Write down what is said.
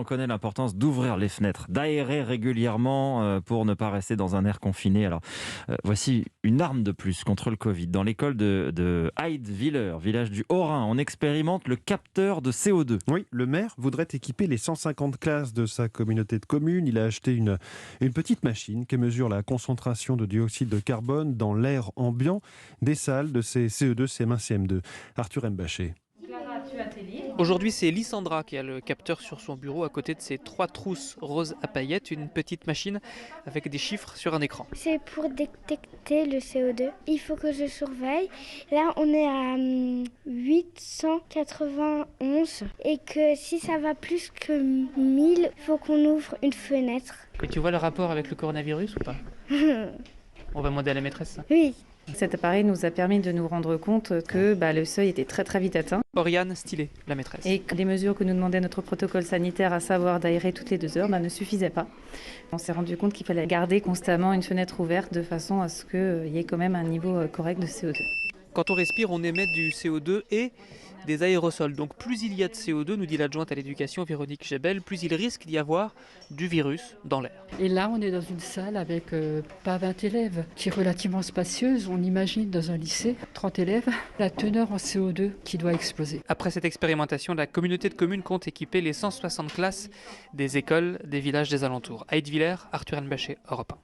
connaît l'importance d'ouvrir les fenêtres, d'aérer régulièrement pour ne pas rester dans un air confiné. Alors, voici une arme de plus contre le Covid. Dans l'école de Heidwiller, village du Haut-Rhin, on expérimente le capteur de CO2. Oui, le maire voudrait équiper les 150 classes de sa communauté de communes. Il a acheté une petite machine qui mesure la concentration de dioxyde de carbone dans l'air ambiant des salles de ces CE2, CM1, CM2. Arthur Mbaché. Aujourd'hui, c'est Lysandra qui a le capteur sur son bureau à côté de ses 3 trousses roses à paillettes, une petite machine avec des chiffres sur un écran. C'est pour détecter le CO2. Il faut que je surveille. Là, on est à 891 et que si ça va plus que 1000, il faut qu'on ouvre une fenêtre. Et tu vois le rapport avec le coronavirus ou pas? On va demander à la maîtresse. Oui. Cet appareil nous a permis de nous rendre compte que le seuil était très très vite atteint. Oriane Stillet, la maîtresse. Et que les mesures que nous demandait notre protocole sanitaire, à savoir d'aérer toutes les 2 heures, ne suffisaient pas. On s'est rendu compte qu'il fallait garder constamment une fenêtre ouverte de façon à ce qu'il y ait quand même un niveau correct de CO2. Quand on respire, on émet du CO2 et des aérosols. Donc plus il y a de CO2, nous dit l'adjointe à l'éducation Véronique Gebel, plus il risque d'y avoir du virus dans l'air. Et là, on est dans une salle avec pas 20 élèves, qui est relativement spacieuse. On imagine dans un lycée, 30 élèves, la teneur en CO2 qui doit exploser. Après cette expérimentation, la communauté de communes compte équiper les 160 classes des écoles des villages des alentours. Heidwiller, Arthur Mbaché, Europe 1.